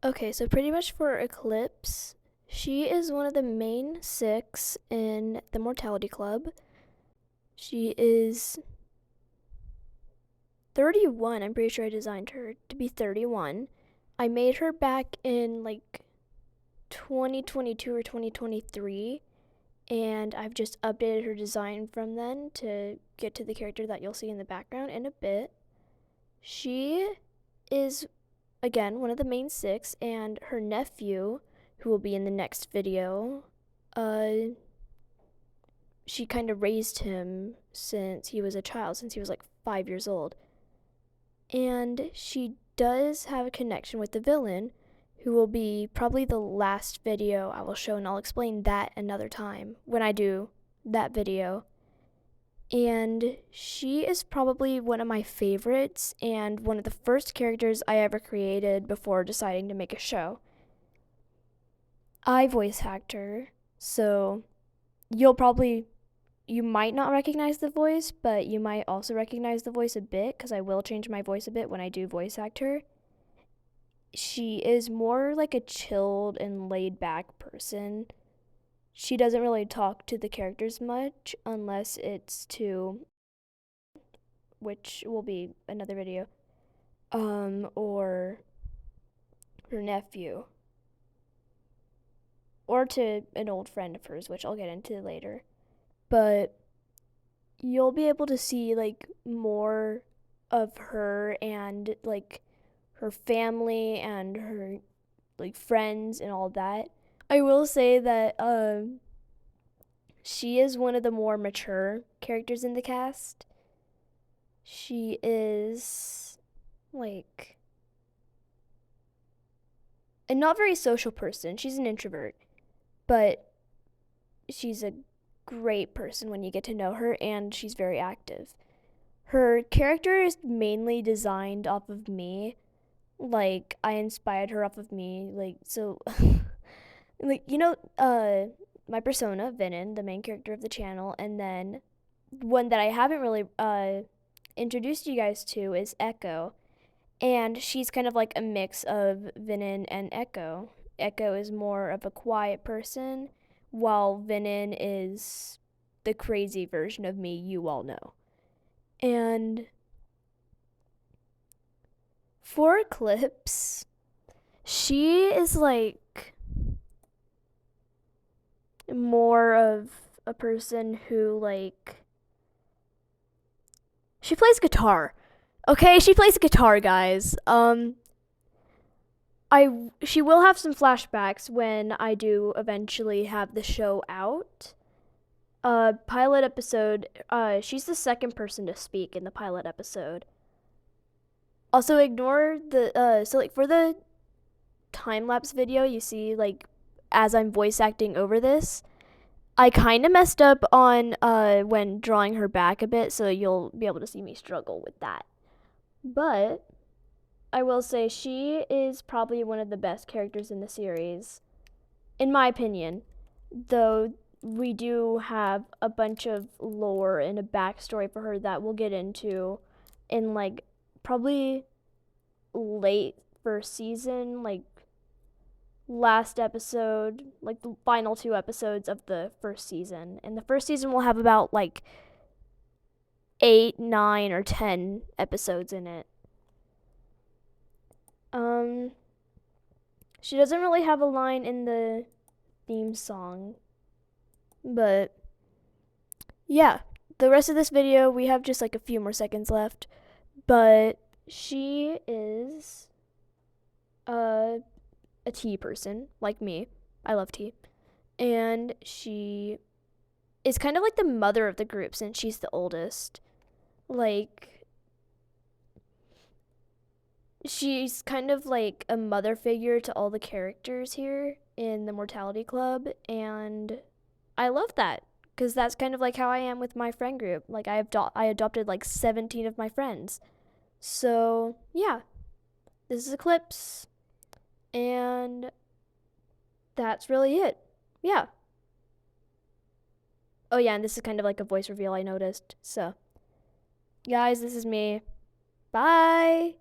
Okay, so pretty much for Eclipse, she is one of the main 6 in the Mortality Club. She is 31. I'm pretty sure I designed her to be 31. I made her back in like 2022 or 2023, and I've just updated her design from then to get to the character that you'll see in the background in a bit. She is, again, one of the main 6, and her nephew, who will be in the next video, she kind of raised him since he was a child, since he was like 5 years old. And she does have a connection with the villain, who will be probably the last video I will show, and I'll explain that another time when I do that video. And she is probably one of my favorites and one of the first characters I ever created before deciding to make a show. I voice hacked her, so you might not recognize the voice, but you might also recognize the voice a bit, because I will change my voice a bit when I do voice act her. She is more like a chilled and laid back person. She doesn't really talk to the characters much unless it's to, which will be another video, or her nephew, or to an old friend of hers, which I'll get into later. But you'll be able to see like more of her and like her family and her like friends and all that. I will say that she is one of the more mature characters in the cast. She is like a not very social person. She's an introvert, but she's a great person when you get to know her, and she's very active. Her character is mainly designed off of me. Like, I inspired her off of me. Like, so, like, my persona, Vinin, the main character of the channel, and then one that I haven't really introduced you guys to is Echo. And she's kind of like a mix of Vinin and Echo. Echo is more of a quiet person, while Vinin is the crazy version of me you all know. And for Eclipse, she is like more of a person who like she plays guitar. Okay, she plays guitar, guys. She will have some flashbacks when I do eventually have the show out. Pilot episode, she's the second person to speak in the pilot episode. Also, ignore the, so like for the time-lapse video you see, like, as I'm voice acting over this, I kind of messed up on, when drawing her back a bit, so you'll be able to see me struggle with that. But I will say she is probably one of the best characters in the series, in my opinion, though we do have a bunch of lore and a backstory for her that we'll get into in like probably late first season, like last episode, like the final 2 episodes of the first season. And the first season will have about like 8, 9, or 10 episodes in it. She doesn't really have a line in the theme song, but yeah, the rest of this video, we have just like a few more seconds left, but she is a tea person, like me. I love tea. And she is kind of like the mother of the group since she's the oldest. Like, she's kind of like a mother figure to all the characters here in the Mortality Club, and I love that because that's kind of like how I am with my friend group. Like, I adopted like 17 of my friends. So, yeah, this is Eclipse, and that's really it. Yeah. Oh, yeah, and this is kind of like a voice reveal I noticed. So, guys, this is me. Bye.